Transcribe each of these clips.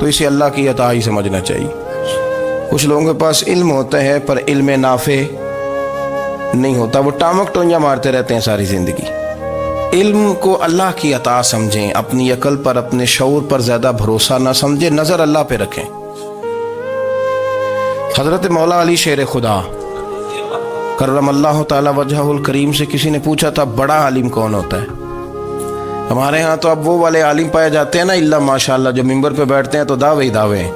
تو اسے اللہ کی عطا ہی سمجھنا چاہیے۔ کچھ لوگوں کے پاس علم ہوتا ہے پر علم نافع نہیں ہوتا، وہ ٹامک ٹونجا مارتے رہتے ہیں ساری زندگی۔ علم کو اللہ کی عطا سمجھیں، اپنی عقل پر اپنے شعور پر زیادہ بھروسہ نہ سمجھیں، نظر اللہ پہ رکھیں۔ حضرت مولا علی شیر خدا کرم اللہ تعالی وجہہ الکریم سے کسی نے پوچھا تھا بڑا عالم کون ہوتا ہے؟ ہمارے ہاں تو اب وہ والے عالم پائے جاتے ہیں نا، اللہ ماشاءاللہ، جو ممبر پہ بیٹھتے ہیں تو دعوے ہی دعوے ہیں،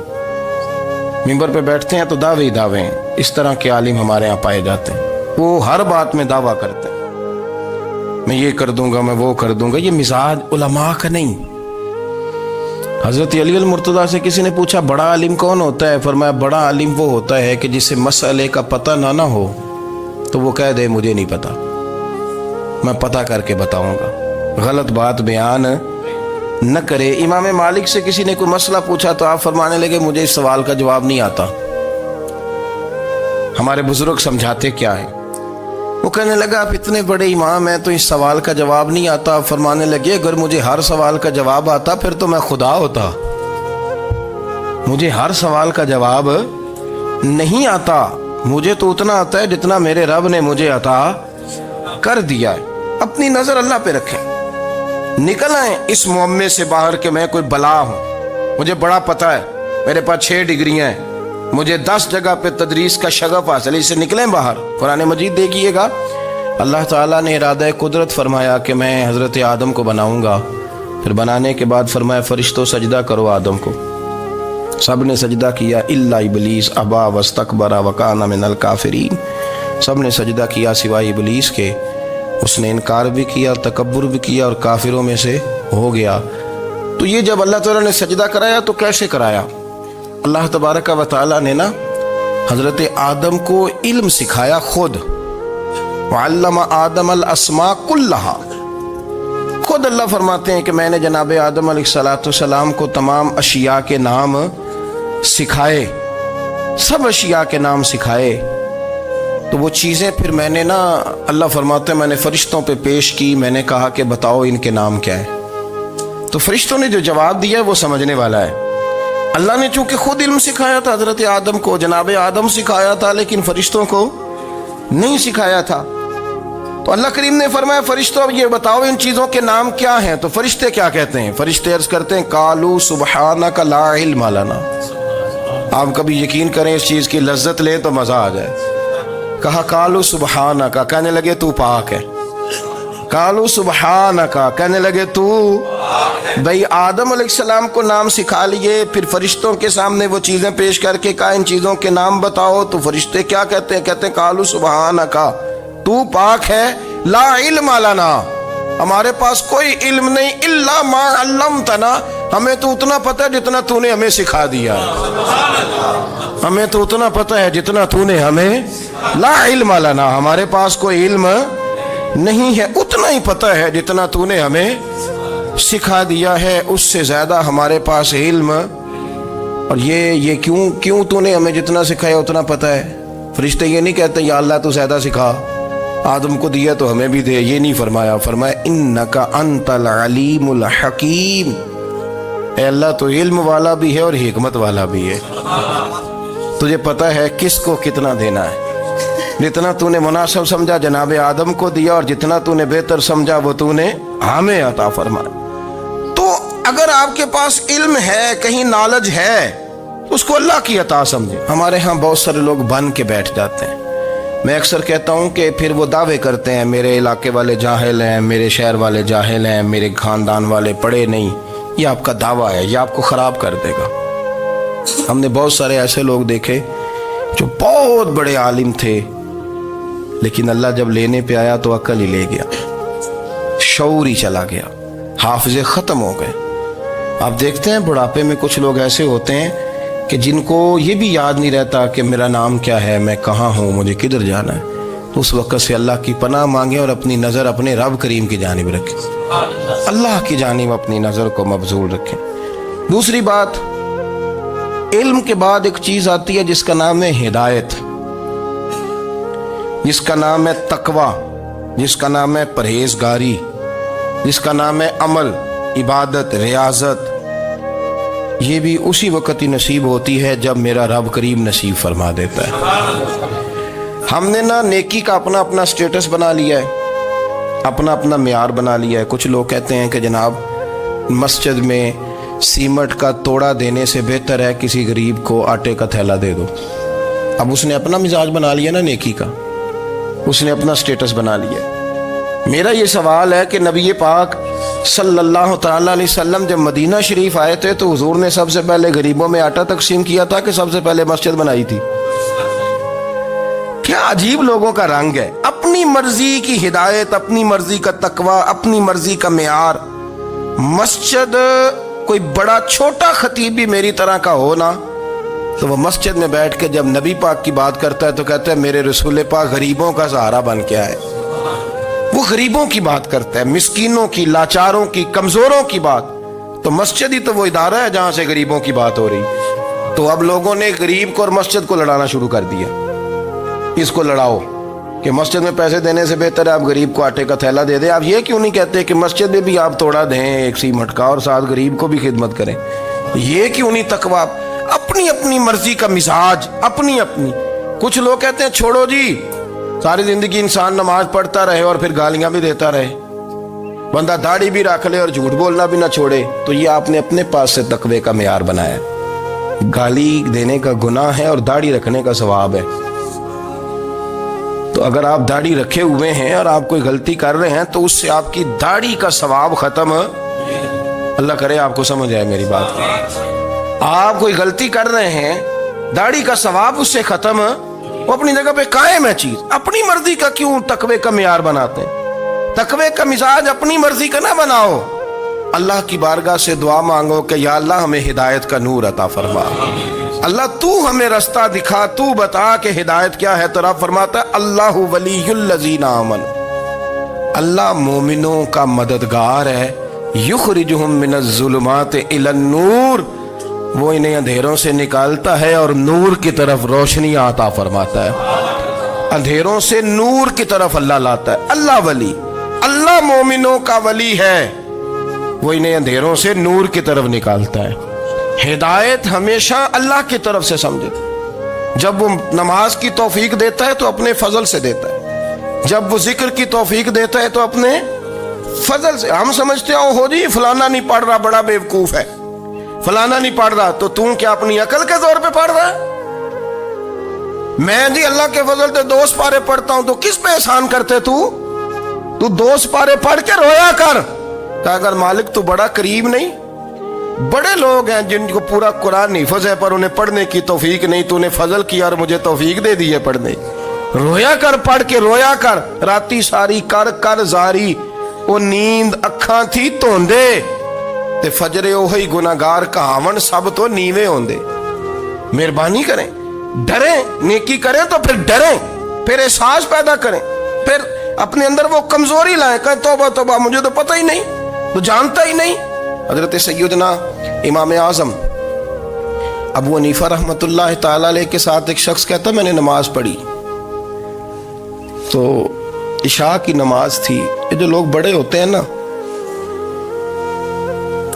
ممبر پہ بیٹھتے ہیں تو دعوے ہی دعوے ہیں۔ اس طرح کے عالم ہمارے ہاں پائے جاتے ہیں، وہ ہر بات میں دعویٰ کرتے ہیں، میں یہ کر دوں گا، میں وہ کر دوں گا۔ یہ مزاج علماء کا نہیں۔ حضرت علی المرتضیٰ سے کسی نے پوچھا بڑا عالم کون ہوتا ہے؟ فرمایا بڑا عالم وہ ہوتا ہے کہ جسے مسئلے کا پتہ نہ ہو تو وہ کہہ دے مجھے نہیں پتا، میں پتہ کر کے بتاؤں گا، غلط بات بیان نہ کرے۔ امام مالک سے کسی نے کوئی مسئلہ پوچھا تو آپ فرمانے لگے مجھے اس سوال کا جواب نہیں آتا، ہمارے بزرگ سمجھاتے کیا ہے؟ وہ کہنے لگا آپ اتنے بڑے امام ہیں تو اس سوال کا جواب نہیں آتا۔ آپ فرمانے لگے اگر مجھے ہر سوال کا جواب آتا پھر تو میں خدا ہوتا، مجھے ہر سوال کا جواب نہیں آتا، مجھے تو اتنا آتا ہے جتنا میرے رب نے مجھے عطا کر دیا ہے۔ اپنی نظر اللہ پہ رکھیں، نکل آئیں اس معمے سے باہر کہ میں کوئی بلا ہوں، مجھے بڑا پتہ ہے، میرے پاس 6 ڈگریاں ہیں، مجھے 10 جگہ پہ تدریس کا شغف حاصل ہے، اس سے نکلیں باہر۔ قرآن مجید دیکھیے گا، اللہ تعالیٰ نے ارادہ قدرت فرمایا کہ میں حضرت آدم کو بناؤں گا، پھر بنانے کے بعد فرمایا فرشتوں سجدہ کرو آدم کو، سب نے سجدہ کیا الا ابلیس ابا واستکبر وکان من الکافرین، سب نے سجدہ کیا سوائے ابلیس کے، اس نے انکار بھی کیا، تکبر بھی کیا اور کافروں میں سے ہو گیا۔ تو یہ جب اللہ تعالیٰ نے سجدہ کرایا تو کیسے کرایا؟ اللہ تبارک و تعالیٰ نے نا حضرت آدم کو علم سکھایا خود، وعلم آدم الاسماء کلہا، خود اللہ فرماتے ہیں کہ میں نے جناب آدم علیہ السلام کو تمام اشیاء کے نام سکھائے، سب اشیاء کے نام سکھائے۔ تو وہ چیزیں پھر میں نے نا، اللہ فرماتے ہیں میں نے فرشتوں پہ پیش کی، میں نے کہا کہ بتاؤ ان کے نام کیا ہے، تو فرشتوں نے جو جواب دیا ہے وہ سمجھنے والا ہے۔ اللہ نے چونکہ خود علم سکھایا تھا حضرت آدم کو، جناب آدم سکھایا تھا، لیکن فرشتوں کو نہیں سکھایا تھا۔ تو اللہ کریم نے فرمایا فرشتوں اب یہ بتاؤ ان چیزوں کے نام کیا ہیں؟ تو فرشتے کیا کہتے ہیں؟ فرشتے عرض کرتے ہیں قالوا سبحانک لا علم لنا۔ آپ کبھی یقین کریں اس چیز کی لذت لیں تو مزہ آ جائے۔ کہا قالوا سبحانک، کہنے لگے تو پاک ہے، قالوا سبحانک، کہنے لگے تو بھئی آدم علیہ السلام کو نام سکھا لیے، پھر فرشتوں کے سامنے وہ چیزیں پیش کر کے کہا ان چیزوں کے نام بتاؤ، تو فرشتے کیا کہتے ہیں؟ کہتے ہیں قالوا سبحانک، تو پاک ہے، لا علم لنا، ہمارے پاس کوئی علم نہیں، الا ما علمتنا، ہمیں تو اتنا پتہ ہے جتنا تو نے ہمیں سکھا دیا، ہمیں تو اتنا پتہ ہے جتنا تو نے ہمیں، لا علم لنا، ہمارے پاس کوئی علم نہیں ہے، اتنا ہی پتہ ہے جتنا تو نے ہمیں سکھا دیا ہے، اس سے زیادہ ہمارے پاس علم۔ اور یہ کیوں تو نے ہمیں جتنا سکھایا اتنا پتہ ہے؟ فرشتے یہ نہیں کہتے یا اللہ تو زیادہ سکھا، آدم کو دیا تو ہمیں بھی دے، یہ نہیں فرمایا، فرمایا انک انت العلیم الحکیم، اے اللہ تو علم والا بھی ہے اور حکمت والا بھی ہے، تجھے پتہ ہے کس کو کتنا دینا ہے، جتنا تو نے مناسب سمجھا جناب آدم کو دیا، اور جتنا تو نے بہتر سمجھا وہ تو نے ہمیں عطا فرمایا۔ تو اگر آپ کے پاس علم ہے، کہیں نالج ہے، اس کو اللہ کی عطا سمجھیں۔ ہمارے ہاں بہت سارے لوگ بن کے بیٹھ جاتے ہیں، میں اکثر کہتا ہوں کہ پھر وہ دعوے کرتے ہیں میرے علاقے والے جاہل ہیں، میرے شہر والے جاہل ہیں، میرے خاندان والے پڑھے نہیں۔ یہ آپ کا دعویٰ ہے، یہ آپ کو خراب کر دے گا۔ ہم نے بہت سارے ایسے لوگ دیکھے جو بہت بڑے عالم تھے، لیکن اللہ جب لینے پہ آیا تو عقل ہی لے گیا، شعور ہی چلا گیا، حافظے ختم ہو گئے۔ آپ دیکھتے ہیں بڑھاپے میں کچھ لوگ ایسے ہوتے ہیں کہ جن کو یہ بھی یاد نہیں رہتا کہ میرا نام کیا ہے، میں کہاں ہوں، مجھے کدھر جانا ہے۔ تو اس وقت سے اللہ کی پناہ مانگیں اور اپنی نظر اپنے رب کریم کی جانب رکھیں، اللہ کی جانب اپنی نظر کو مبذول رکھیں۔ دوسری بات، علم کے بعد ایک چیز آتی ہے جس کا نام ہے ہدایت، جس کا نام ہے تقوی، جس کا نام ہے پرہیزگاری، جس کا نام ہے عمل، عبادت، ریاضت۔ یہ بھی اسی وقت ہی نصیب ہوتی ہے جب میرا رب کریم نصیب فرما دیتا ہے۔ ہم نے نا نیکی کا اپنا اپنا سٹیٹس بنا لیا ہے، اپنا اپنا معیار بنا لیا ہے۔ کچھ لوگ کہتے ہیں کہ جناب مسجد میں سیمنٹ کا توڑا دینے سے بہتر ہے کسی غریب کو آٹے کا تھیلا دے دو۔ اب اس نے اپنا مزاج بنا لیا نا نیکی کا، اس نے اپنا سٹیٹس بنا لیا۔ میرا یہ سوال ہے کہ نبی پاک صلی اللہ تعالیٰ علیہ وسلم جب مدینہ شریف آئے تھے تو حضور نے سب سے پہلے غریبوں میں آٹا تقسیم کیا تھا کہ سب سے پہلے مسجد بنائی تھی؟ کیا عجیب لوگوں کا رنگ ہے، اپنی مرضی کی ہدایت، اپنی مرضی کا تقوی، اپنی مرضی کا معیار۔ مسجد کوئی بڑا چھوٹا خطیب بھی میری طرح کا ہو نا تو وہ مسجد میں بیٹھ کے جب نبی پاک کی بات کرتا ہے تو کہتا ہے میرے رسول پاک غریبوں کا سہارا بن کے آئے۔ وہ غریبوں کی بات کرتا ہے، مسکینوں کی، لاچاروں کی، کمزوروں کی بات۔ تو مسجد ہی تو وہ ادارہ ہے جہاں سے غریبوں کی بات ہو رہی۔ تو اب لوگوں نے غریب کو اور مسجد کو لڑانا شروع کر دیا، اس کو لڑاؤ کہ مسجد میں پیسے دینے سے بہتر ہے آپ غریب کو آٹے کا تھیلا دے دیں۔ آپ یہ کیوں نہیں کہتے کہ مسجد میں بھی آپ توڑا دیں ایک سیمنٹ کا اور ساتھ غریب کو بھی خدمت کریں؟ یہ کیوں نہیں تقویٰ؟ اپنی اپنی مرضی کا مزاج، اپنی اپنی۔ کچھ لوگ کہتے ہیں چھوڑو جی، ساری زندگی انسان نماز پڑھتا رہے اور پھر گالیاں بھی دیتا رہے، بندہ داڑھی بھی رکھ لے اور جھوٹ بولنا بھی نہ چھوڑے۔ تو یہ آپ نے اپنے پاس سے تقوی کا معیار بنایا۔ گالی دینے کا گناہ ہے اور داڑھی رکھنے کا ثواب ہے۔ تو اگر آپ داڑھی رکھے ہوئے ہیں اور آپ کوئی غلطی کر رہے ہیں تو اس سے آپ کی داڑھی کا ثواب ختم، اللہ کرے آپ کو سمجھ آئے میری بات۔ آپ کوئی غلطی کر رہے ہیں، داڑھی کا ثواب اس سے ختم، وہ اپنی جگہ پہ قائم ہے چیز۔ اپنی مرضی کا کیوں تقوی کا معیار بناتے ہیں؟ تقوی کا مزاج اپنی مرضی کا نہ بناؤ۔ اللہ کی بارگاہ سے دعا مانگو کہ یا اللہ ہمیں ہدایت کا نور عطا فرما، اللہ تو ہمیں رستہ دکھا، تو بتا کہ ہدایت کیا ہے۔ تو رب فرماتا ہے اللہ ولی الذین آمنوا، اللہ مومنوں کا مددگار ہے، یخرجہم من الظلمات الی النور، وہ انہیں اندھیروں سے نکالتا ہے اور نور کی طرف روشنی عطا فرماتا ہے۔ اندھیروں سے نور کی طرف اللہ لاتا ہے۔ اللہ ولی، اللہ مومنوں کا ولی ہے، وہ انہیں اندھیروں سے نور کی طرف نکالتا ہے۔ ہدایت ہمیشہ اللہ کی طرف سے سمجھے۔ جب وہ نماز کی توفیق دیتا ہے تو اپنے فضل سے دیتا ہے، جب وہ ذکر کی توفیق دیتا ہے تو اپنے فضل سے۔ ہم سمجھتے ہیں ہو جی فلانا نہیں پڑھ رہا بڑا بیوقوف ہے، فلانا نہیں پڑھ رہا، تو تم کیا اپنی عقل کے زور پہ پڑھ رہا ہے؟ میں جی اللہ کے فضل سے 2 سپارے پڑھتا ہوں، تو کس پہ احسان کرتے تو 2 سپارے پڑھ کے رویا کر کہ اگر مالک تو بڑا قریب نہیں۔ بڑے لوگ ہیں جن کو پورا قرآن حفظ ہے پر انہیں پڑھنے کی توفیق نہیں، تو انہیں فضل کیا اور مجھے توفیق دے دی ہے پڑھنے۔ رویا کر، پڑھ کے رویا کر، راتی ساری کر کر زاری، وہ نیند اکھاں تھی توندے تے فجرے اوہی گناہگار کہاون سب تو نیوے ہوندے۔ مہربانی کریں، ڈریں، نیکی کریں تو پھر ڈریں، پھر احساس پیدا کریں، پھر اپنے اندر وہ کمزوری لائیں کہ توبہ توبہ مجھے تو پتہ ہی نہیں، تو جانتا ہی نہیں۔ حضرت سیدنا امام اعظم ابو حنیفہ رحمۃ اللہ تعالی علیہ کے ساتھ ایک شخص کہتا میں نے نماز پڑھی تو عشاء کی نماز تھی۔ یہ جو لوگ بڑے ہوتے ہیں نا،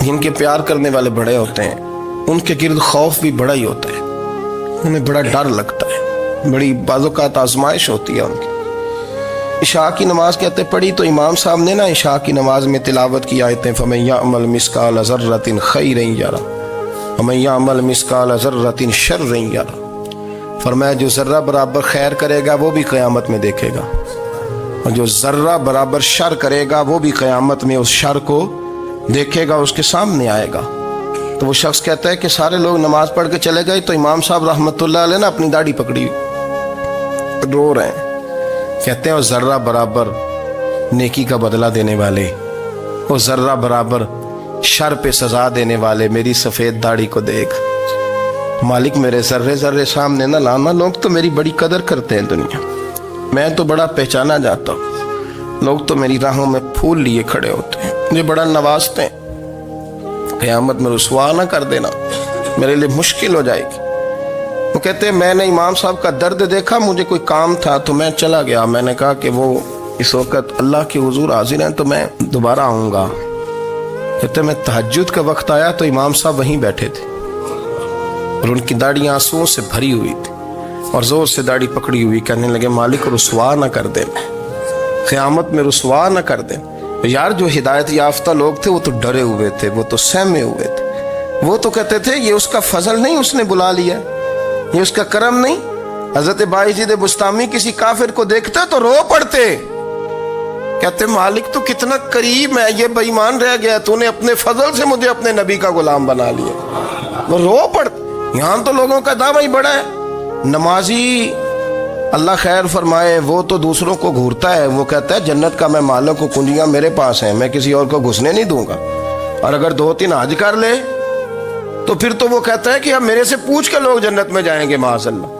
جن کے پیار کرنے والے بڑے ہوتے ہیں، ان کے گرد خوف بھی بڑا ہی ہوتا ہے، انہیں بڑا ڈر لگتا ہے، بڑی بعض اوقات آزمائش ہوتی ہے ان کی۔ عشاء کی نماز کہتے پڑھی تو امام صاحب نے نا عشاء کی نماز میں تلاوت کی آیتیں فَمَن يَعْمَلْ مِثْقَالَ ذَرَّةٍ خَيْرًا يَرَهُ وَمَن يَعْمَلْ مِثْقَالَ ذَرَّةٍ شَرًّا يَرَهُ، فرمایا جو ذرہ برابر خیر کرے گا وہ بھی قیامت میں دیکھے گا، اور جو ذرہ برابر شر کرے گا وہ بھی قیامت میں اس شر کو دیکھے گا، اس کے سامنے آئے گا۔ تو وہ شخص کہتا ہے کہ سارے لوگ نماز پڑھ کے چلے گئے تو امام صاحب رحمۃ اللہ علیہ نے اپنی داڑھی پکڑی، رو رہے ہیں، کہتے ہیں وہ ذرہ برابر نیکی کا بدلہ دینے والے، وہ ذرہ برابر شر پہ سزا دینے والے میری سفید داڑھی کو دیکھ، مالک میرے ذرے ذرے سامنے نہ لانا، لوگ تو میری بڑی قدر کرتے ہیں دنیا، میں تو بڑا پہچانا جاتا ہوں، لوگ تو میری راہوں میں پھول لیے کھڑے ہوتے ہیں، مجھے بڑا نوازتے ہیں، قیامت میں رسوا نہ کر دینا، میرے لیے مشکل ہو جائے گی۔ وہ کہتے ہیں میں نے امام صاحب کا درد دیکھا، مجھے کوئی کام تھا تو میں چلا گیا، میں نے کہا کہ وہ اس وقت اللہ کے حضور حاضر ہیں تو میں دوبارہ آؤں گا، کہتے میں تہجد کا وقت آیا تو امام صاحب وہیں بیٹھے تھے اور ان کی داڑھی آنسوؤں سے بھری ہوئی تھی اور زور سے داڑھی پکڑی ہوئی، کہنے لگے مالک رسوا نہ کر دیں، قیامت میں رسوا نہ کر دیں۔ یار جو ہدایت یافتہ لوگ تھے وہ تو ڈرے ہوئے تھے، وہ تو سہمے ہوئے تھے، وہ تو کہتے تھے یہ اس کا فضل نہیں، اس نے بلا لیا، یہ اس کا کرم نہیں۔ حضرت بایزید بستامی کسی کافر کو دیکھتے تو رو پڑتے، کہتے مالک تو کتنا قریب ہے، یہ بے ایمان رہ گیا، تو نے اپنے فضل سے مجھے اپنے نبی کا غلام بنا لیا، وہ رو پڑتے۔ یہاں تو لوگوں کا دعویٰ ہی بڑا ہے، نمازی اللہ خیر فرمائے وہ تو دوسروں کو گھورتا ہے، وہ کہتا ہے جنت کا میں مالک ہوں، کنجیاں میرے پاس ہیں، میں کسی اور کو گھسنے نہیں دوں گا، اور اگر 2-3 حج کر لے تو پھر تو وہ کہتا ہے کہ اب میرے سے پوچھ کے لوگ جنت میں جائیں گے معاذ اللہ،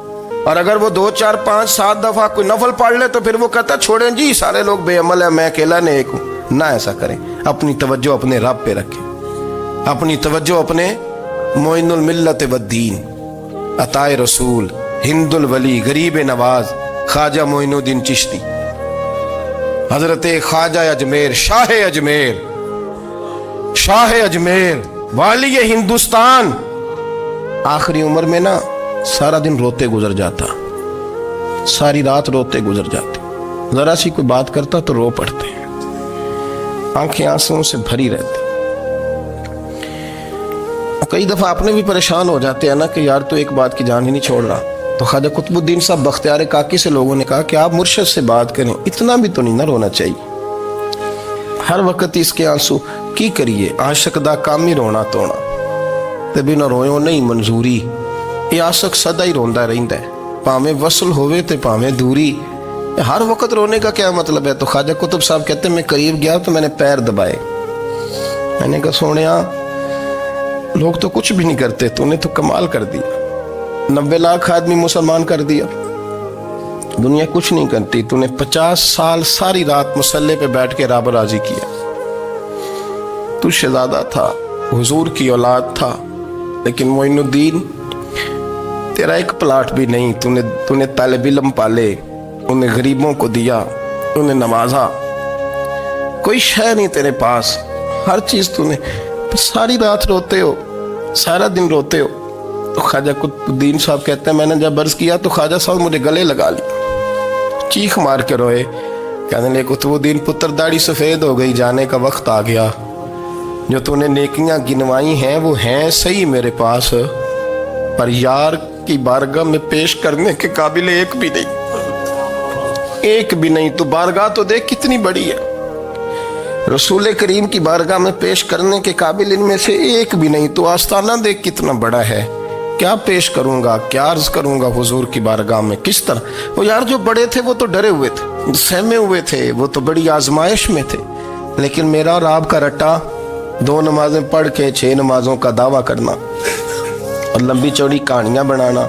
اور اگر وہ 2 4 5 7 دفعہ کوئی نفل پڑھ لے تو پھر وہ کہتا ہے چھوڑیں جی سارے لوگ بے عمل ہیں، میں اکیلا نیک ہوں۔ نہ ایسا کریں، اپنی توجہ اپنے رب پہ رکھیں، اپنی توجہ اپنے معین الملت والدین، عطائے رسول، ہند الولی، غریب نواز، خواجہ معین الدین چشتی، حضرت خواجہ اجمیر، شاہ اجمیر، شاہ اجمیر، والی ہندوستان، آخری عمر میں نا سارا دن روتے گزر جاتا، ساری رات روتے گزر جاتے، ذرا سی کوئی بات کرتا تو رو پڑتے، آنکھیں آنسوؤں سے بھری رہتی۔ کئی دفعہ اپنے بھی پریشان ہو جاتے ہیں نا کہ یار تو ایک بات کی جان ہی نہیں چھوڑ رہا، تو خواجہ قطب الدین صاحب بختیار کاکی سے لوگوں نے کہا کہ آپ مرشد سے بات کریں، اتنا بھی تو نہیں نہ رونا چاہیے، ہر وقت اس کے آنسو کی کریے، عاشق دا کام ہی رونا تونا، تبھی نہ رویوں نہیں منظوری، یہ عاشق سدا ہی روندا رہندا ہے، پاویں وصل ہوئے تے پاویں دوری، ہر وقت رونے کا کیا مطلب ہے؟ تو خواجہ قطب صاحب کہتے ہیں میں قریب گیا تو میں نے پیر دبائے، میں نے کہا سونیا لوگ تو کچھ بھی نہیں کرتے، تو نے تو کمال کر دیا، 90 لاکھ آدمی مسلمان کر دیا، دنیا کچھ نہیں کرتی، تو نے 50 سال ساری رات مسلح پہ بیٹھ کے رب راضی کیا، تو شہزادہ تھا، حضور کی اولاد تھا، لیکن معین الدین تیرا ایک پلاٹ بھی نہیں، تو نے طالب علم پالے، انہیں غریبوں کو دیا، انہیں نوازا، کوئی شے نہیں تیرے پاس، ہر چیز تو نے، ساری رات روتے ہو، سارا دن روتے ہو۔ تو خواجہ قطب الدین صاحب کہتے ہیں میں نے جب عرض کیا تو خواجہ صاحب مجھے گلے لگا لیا، چیخ مار کے روئے، کہنے لگے قطب الدین پتر داڑھی سفید ہو گئی، جانے کا وقت آ گیا، جو تو نے نیکیاں گنوائی ہیں وہ ہیں صحیح میرے پاس، پر یار کی بارگاہ میں پیش کرنے کے قابل ایک بھی نہیں، ایک بھی نہیں، تو بارگاہ تو دیکھ کتنی بڑی ہے، رسول کریم کی بارگاہ میں پیش کرنے کے قابل ان میں سے ایک بھی نہیں، تو آستانہ دیکھ کتنا بڑا ہے، کیا پیش کروں گا، کیا عرض کروں گا حضور کی بارگاہ میں، کس طرح؟ وہ یار جو بڑے تھے وہ تو ڈرے ہوئے تھے، سہمے ہوئے تھے، وہ تو بڑی آزمائش میں تھے، لیکن میرا اور آپ کا رٹا 2 نمازیں پڑھ کے 6 نمازوں کا دعویٰ کرنا اور لمبی چوڑی کہانیاں بنانا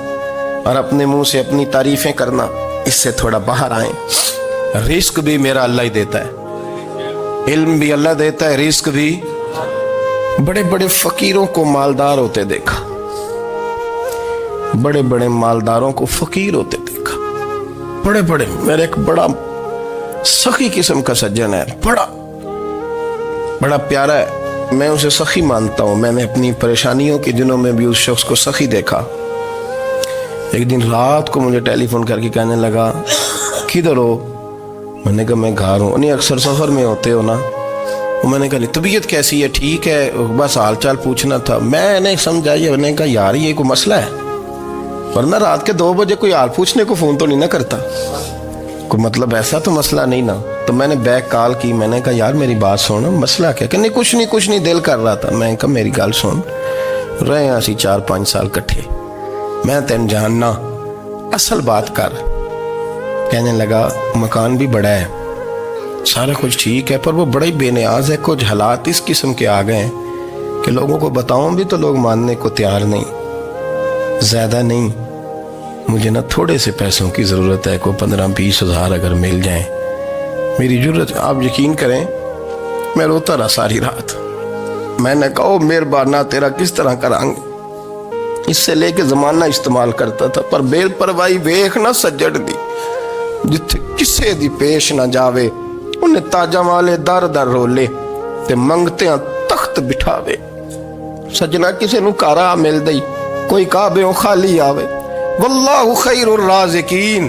اور اپنے منہ سے اپنی تعریفیں کرنا، اس سے تھوڑا باہر آئیں۔ رزق بھی میرا اللہ ہی دیتا ہے، علم بھی اللہ دیتا ہے، رزق بھی۔ بڑے بڑے فقیروں کو مالدار ہوتے دیکھا، بڑے بڑے مالداروں کو فقیر ہوتے دیکھا، بڑے بڑے، میرے ایک بڑا سخی قسم کا سجن ہے، بڑا پیارا ہے، میں اسے سخی مانتا ہوں، میں نے اپنی پریشانیوں کے دنوں میں بھی اس شخص کو سخی دیکھا۔ ایک دن رات کو مجھے ٹیلی فون کر کے کہنے لگا کدھر ہو؟ میں نے کہا میں گھر ہوں۔ نہیں اکثر سفر میں ہوتے ہو نا؟ میں نے کہا طبیعت کیسی ہے؟ ٹھیک ہے، بس حال چال پوچھنا تھا۔ میں نے سمجھائی، میں نے کہا یار یہ کوئی مسئلہ ہے، ورنہ رات کے 2 بجے کوئی حال پوچھنے کو فون تو نہیں نہ کرتا، کوئی مطلب ایسا تو مسئلہ نہیں نا؟ تو میں نے بیک کال کی، میں نے کہا یار میری بات سن، مسئلہ کیا؟ کہ نہیں کچھ نہیں دل کر رہا تھا۔ میں نے کہا میری گال سن، رہے ہیں اسی 4-5 سال کٹھے، میں تین جاننا، اصل بات کر۔ کہنے لگا مکان بھی بڑا ہے، سارا کچھ ٹھیک ہے، پر وہ بڑا ہی بے نیاز ہے، کچھ حالات اس قسم کے آ گئے ہیں کہ لوگوں کو بتاؤں بھی تو لوگ ماننے کو تیار نہیں، زیادہ نہیں، مجھے نا تھوڑے سے پیسوں کی ضرورت ہے، کوئی 15-20 ہزار اگر مل جائیں، میری ضرورت۔ آپ یقین کریں میں روتا رہا ساری رات۔ میں نے کہا مہربانہ تیرا کس طرح کرانگے، اس سے لے کے زمانہ استعمال کرتا تھا، پر بے پرواہی ویکھ نہ سجڑ دی، جتھے کسے دی پیش نہ جاوے، انہیں تاجہ والے در در رولے، تے منگتے تخت بٹھاوے. سجنا کسی نو کارا مل دئی کوئی کعبے خالی آوے. واللہ خیر الرازقین.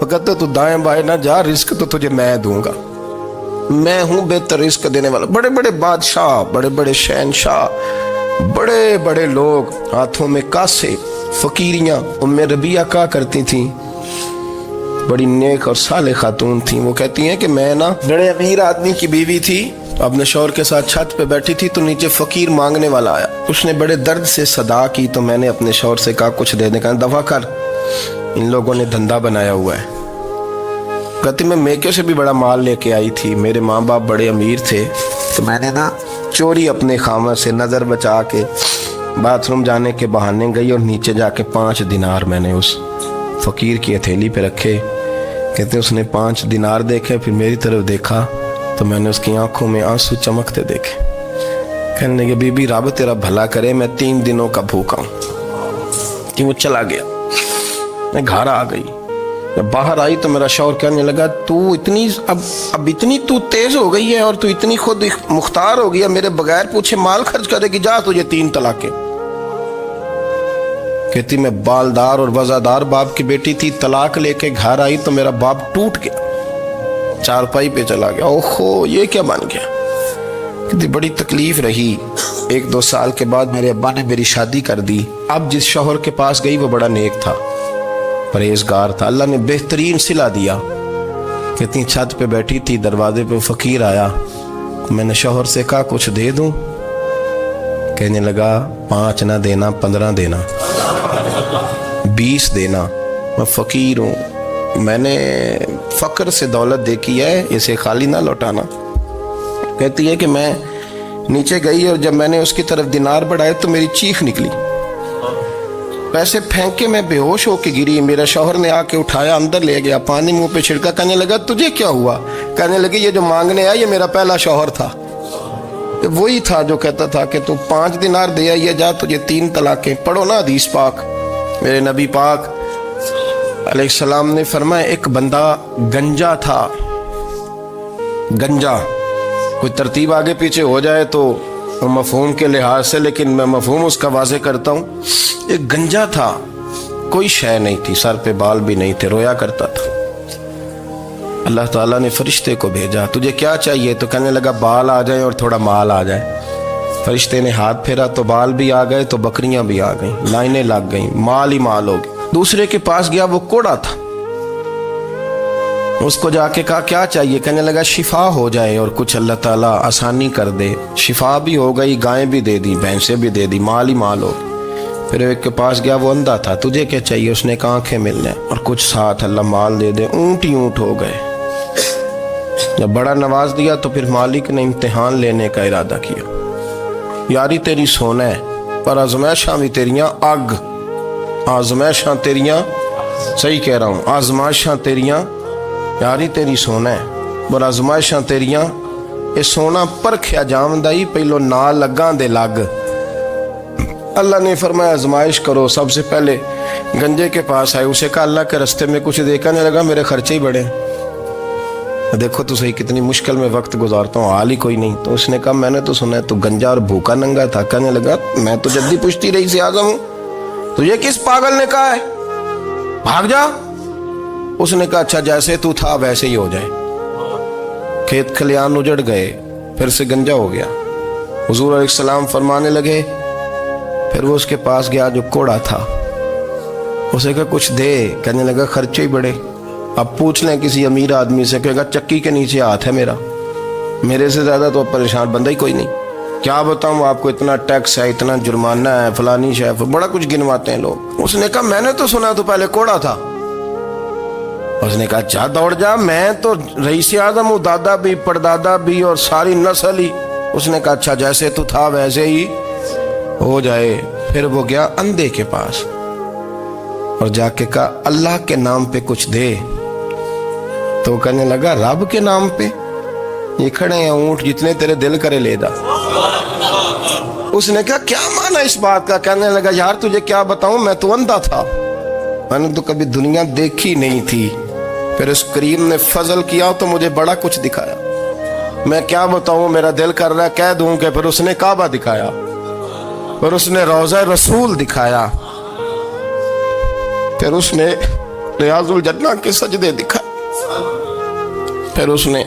وہ کہتے تو دائیں بائیں نہ جا، رزق تو تجھے میں دوں گا، میں ہوں بہتر رزق دینے والا. بڑے بڑے بادشاہ، بڑے بڑے شہنشاہ، بڑے بڑے لوگ ہاتھوں میں کاسے، فقیریاں. ام ربیعہ کہا کرتی تھیں، بڑی نیک اور صالح خاتون تھیں. وہ کہتی ہیں کہ میں نا بڑے امیر آدمی کی بیوی تھی، اپنے شوہر کے ساتھ چھت پہ بیٹھی تھی تو نیچے فقیر مانگنے والا آیا. اس نے بڑے درد سے صدا کی تو میں نے اپنے شوہر سے کہا کچھ دے دیں. کہا دفع کر، ان لوگوں نے دھندا بنایا ہوا ہے. کہتی میں میکے سے بھی بڑا مال لے کے آئی تھی، میرے ماں باپ بڑے امیر تھے تو میں نے نا چوری اپنے خامد سے نظر بچا کے باتھ روم جانے کے بہانے گئی اور نیچے جا کے 5 دینار میں نے اس فقیر کی ہتھیلی پہ رکھے. کہتے اس نے 5 دینار دیکھے، پھر میری طرف دیکھا تو میں نے اس کی آنکھوں میں آنسو چمکتے دیکھے. کہنے لگے بی بی رب تیرا بھلا کرے، میں 3 دنوں کا بھوکا ہوں. کہ وہ چلا گیا. میں گھر آ گئی، جب باہر آئی تو میرا شوہر کہنے لگا تو اتنی اب اتنی تو تیز ہو گئی ہے اور تو اتنی خود مختار ہو گیا، میرے بغیر پوچھے مال خرچ کرے گی، جا تجھے 3 طلاقیں. کہتی میں بالدار اور وزادار باپ کی بیٹی تھی، طلاق لے کے گھر آئی تو میرا باپ ٹوٹ گیا، چارپائی پہ چلا گیا. اوہو یہ کیا بن گیا. کہتی بڑی تکلیف رہی. 1-2 سال کے بعد میرے ابا نے میری شادی کر دی. اب جس شوہر کے پاس گئی وہ بڑا نیک تھا، پرہیزگار تھا، اللہ نے بہترین صلہ دیا. کہتی چھت پہ بیٹھی تھی، دروازے پہ فقیر آیا، میں نے شوہر سے کہا کچھ دے دوں. کہنے لگا 5 نہ دینا، 15 دینا، 20 دینا، میں فقیر ہوں، میں نے فقر سے دولت دیکھی ہے، اسے خالی نہ لوٹانا. کہتی ہے کہ میں نیچے گئی اور جب میں نے اس کی طرف دینار بڑھائے تو میری چیخ نکلی، پیسے پھینک کے میں بے ہوش ہو کے گری. میرا شوہر نے آ کے اٹھایا، اندر لے گیا، پانی منہ پہ چھڑکا. کہنے لگا تجھے کیا ہوا؟ کہنے لگے یہ جو مانگنے آیا یہ میرا پہلا شوہر تھا، وہی تھا جو کہتا تھا کہ تو 5 دینار دے آئیے جا، تجھے 3 طلاقیں. پڑھو نا حدیث پاک. میرے نبی پاک علیہ السلام نے فرمایا ایک بندہ گنجا تھا. گنجا کوئی ترتیب آگے پیچھے ہو جائے تو مفہوم کے لحاظ سے، لیکن میں مفہوم اس کا واضح کرتا ہوں. ایک گنجا تھا، کوئی شے نہیں تھی، سر پہ بال بھی نہیں تھے، رویا کرتا تھا. اللہ تعالیٰ نے فرشتے کو بھیجا، تجھے کیا چاہیے؟ تو کہنے لگا بال آ جائیں اور تھوڑا مال آ جائے. فرشتے نے ہاتھ پھیرا تو بال بھی آ گئے تو بکریاں بھی آ گئیں، لائنیں لگ گئیں، مال ہی مال ہو گئے. دوسرے کے پاس گیا، وہ کوڑا تھا، اس کو جا کے کہا کیا چاہیے؟ کہنے لگا شفا ہو جائے اور کچھ اللہ تعالیٰ آسانی کر دے. شفا بھی ہو گئی، گائیں بھی دے دی، بھینسیں بھی دے دی، مال ہی مال ہو. پھر ایک کے پاس گیا، وہ اندھا تھا، تجھے کیا چاہیے؟ اس نے کہا آنکھیں ملنے اور کچھ ساتھ اللہ مال دے دے. اونٹ ہی اونٹ ہو گئے. جب بڑا نواز دیا تو پھر مالک نے امتحان لینے کا ارادہ کیا. یاری تیری سونا ہے پر آزمائشاں بھی تیریاں اگ. آزمائشاں تیریاں، صحیح کہہ رہا ہوں، آزمائشاں تیریاں، یاری تیری سونا ہے پر آزمائشاں تیریاں. یہ سونا پرکھیا جامدائی پہلو نہ لگاں دے لگ. اللہ نے فرمایا آزمائش کرو. سب سے پہلے گنجے کے پاس آئے، اسے کہا اللہ کے رستے میں کچھ دیکھنے لگا، میرے خرچے ہی بڑے. دیکھو تو صحیح کتنی مشکل میں وقت گزارتا ہوں، حال ہی کوئی نہیں. تو اس نے کہا میں نے تو سنا ہے تو گنجا اور بھوکا ننگا تھا. کہنے لگا میں تو جدی پشتی رئیس اعظم ہوں، تجھے کس پاگل نے کہا ہے بھاگ جا؟ اس نے کہا اچھا جیسے تو تھا ویسے ہی ہو جائے. کھیت کھلیان اجڑ گئے، پھر سے گنجا ہو گیا. حضور علیہ السلام فرمانے لگے، پھر وہ اس کے پاس گیا جو کوڑا تھا، اسے کہا کچھ دے. کہنے لگا خرچے ہی بڑے. اب پوچھ لیں کسی امیر آدمی سے، کہے گا چکی کے نیچے ہاتھ ہے میرا، میرے سے زیادہ تو پریشان بندہ ہی کوئی نہیں. کیا بتاؤں آپ کو، اتنا ٹیکس ہے، اتنا جرمانہ ہے، فلانی شے، بڑا کچھ گنواتے ہیں لوگ. اس نے کہا میں نے تو سنا تو پہلے کوڑا تھا. اس نے کہا جا دوڑ جا، میں تو رئیس اعظم ہوں، دادا بھی پردادا بھی اور ساری نسل ہی. اس نے کہا اچھا جیسے تو تھا ویسے ہی ہو جائے. پھر وہ گیا اندھے کے پاس اور جا کے کہا اللہ کے نام پہ کچھ دے. تو کہنے لگا رب کے نام پہ؟ یہ کھڑے ہیں اونٹ، جتنے تیرے دل کرے لے جا. اس نے کہا کیا معنی اس بات کا؟ کہنے لگا یار تجھے کیا بتاؤں، میں تو اندھا تھا، میں نے تو کبھی دنیا دیکھی نہیں تھی. پھر اس کریم نے فضل کیا تو مجھے بڑا کچھ دکھایا. میں کیا بتاؤں، میرا دل کر رہا ہے کہہ دوں کہ پھر اس نے کعبہ دکھایا، پھر اس نے روضہ رسول دکھایا، پھر اس نے ریاض الجنہ کے سجدے دکھائے، پھر اس نے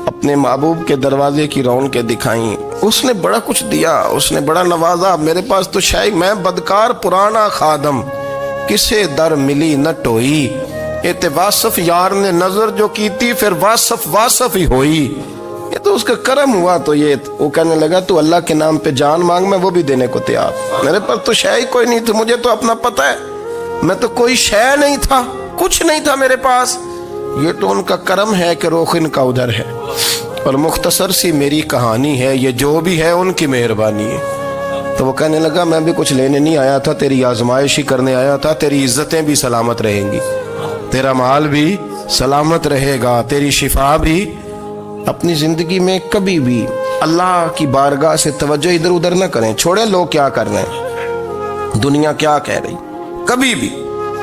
اپنے محبوب کے دروازے کی رونقیں دکھائیں، اس نے بڑا کچھ دیا، اس نے بڑا نوازا۔ میرے پاس تو شاید میں بدکار پرانا خادم، کسے در ملی نہ ٹوئی، ایت واصف یار نے نظر جو کی تھی، پھر واصف ہی ہوئی۔ یہ تو اس کا کرم ہوا۔ تو یہ وہ کہنے لگا تو اللہ کے نام پہ جان مانگ، میں وہ بھی دینے کو تیار۔ میرے پاس تو شے کوئی نہیں تھی، مجھے تو اپنا پتہ ہے، میں تو کوئی شے نہیں تھا، کچھ نہیں تھا میرے پاس۔ یہ تو ان کا کرم ہے کہ رخ ان کا ادھر ہے، اور مختصر سی میری کہانی ہے، یہ جو بھی ہے ان کی مہربانی ہے۔ تو وہ کہنے لگا میں بھی کچھ لینے نہیں آیا تھا، تیری آزمائش ہی کرنے آیا تھا، تیری عزتیں بھی سلامت رہیں گی، تیرا مال بھی سلامت رہے گا، تیری شفا بھی۔ اپنی زندگی میں کبھی بھی اللہ کی بارگاہ سے توجہ ادھر ادھر نہ کریں، چھوڑیں لوگ کیا کر رہے ہیں، دنیا کیا کہہ رہی، کبھی بھی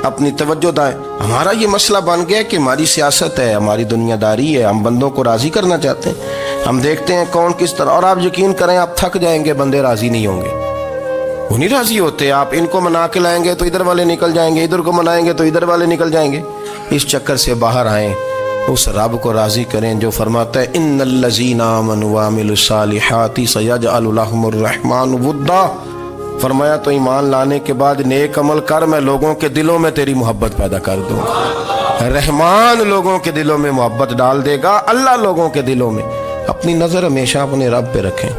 اپنی توجہ دائیں۔ ہمارا یہ مسئلہ بن گیا کہ ہماری سیاست ہے، ہماری دنیا داری ہے، ہم بندوں کو راضی کرنا چاہتے ہیں، ہم دیکھتے ہیں کون کس طرح، اور آپ یقین کریں آپ تھک جائیں گے، بندے راضی نہیں ہوں گے، وہ نہیں راضی ہوتے۔ آپ ان کو منا کے لائیں گے تو ادھر والے نکل جائیں گے، ادھر کو منائیں گے تو ادھر والے نکل جائیں گے۔ اس چکر سے باہر آئیں، اس رب کو راضی کریں جو فرماتا ہے ان الذین آمنوا وعملوا الصالحات سیجعل لهم الرحمن ودا۔ فرمایا تو ایمان لانے کے بعد نیک عمل کر، میں لوگوں کے دلوں میں تیری محبت پیدا کر دوں گا۔ رحمان لوگوں کے دلوں میں محبت ڈال دے گا، اللہ لوگوں کے دلوں میں۔ اپنی نظر ہمیشہ اپنے رب پہ رکھیں،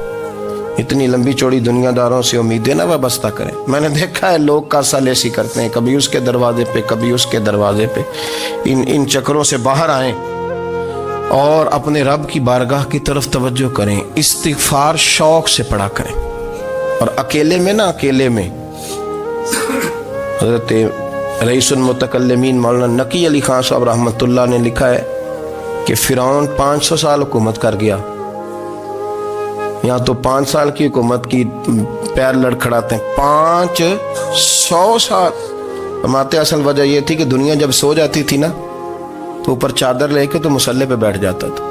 اتنی لمبی چوڑی دنیا داروں سے امیدیں نہ وابستہ کریں۔ میں نے دیکھا ہے لوگ کاسا لیسی کرتے ہیں، کبھی اس کے دروازے پہ کبھی اس کے دروازے پہ۔ ان چکروں سے باہر آئیں اور اپنے رب کی بارگاہ کی طرف توجہ کریں، استغفار شوق سے پڑھا کریں، اور اکیلے میں نا، اکیلے میں۔ حضرت رئیس المتکلمین مولانا نقی علی خان صاحب رحمۃ اللہ نے لکھا ہے کہ فرعون 500 سال حکومت کر گیا، یہاں تو 5 سال کی حکومت کی پیر لڑکھڑاتے ہیں، 500 سال۔ فرماتے اصل وجہ یہ تھی کہ دنیا جب سو جاتی تھی نا تو اوپر چادر لے کے تو مسلح پہ بیٹھ جاتا تھا،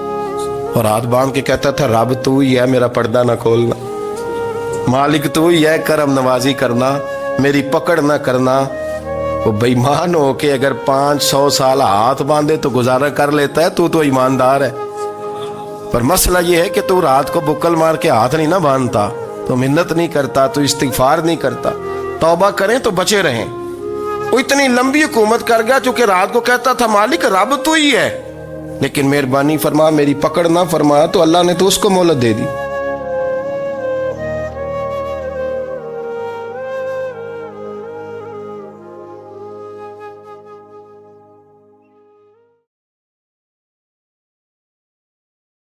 اور ہاتھ باندھ کے کہتا تھا رب تو ہی ہے، میرا پردہ نہ کھولنا، مالک تو ہی ہے، کرم نوازی کرنا، میری پکڑ نہ کرنا۔ وہ بے ایمان ہو کے اگر 500 سال ہاتھ باندھے تو گزارا کر لیتا ہے، تو ایماندار ہے۔ پر مسئلہ یہ ہے کہ تو رات کو بکل مار کے ہاتھ نہیں نہ باندھتا، تو منت نہیں کرتا، تو استغفار نہیں کرتا۔ توبہ کریں تو بچے رہیں۔ وہ اتنی لمبی حکومت کر گیا چونکہ رات کو کہتا تھا مالک رب تو ہی ہے، لیکن مہربانی فرما، میری پکڑ نہ فرمایا تو اللہ نے تو اس کو مہلت دے دی۔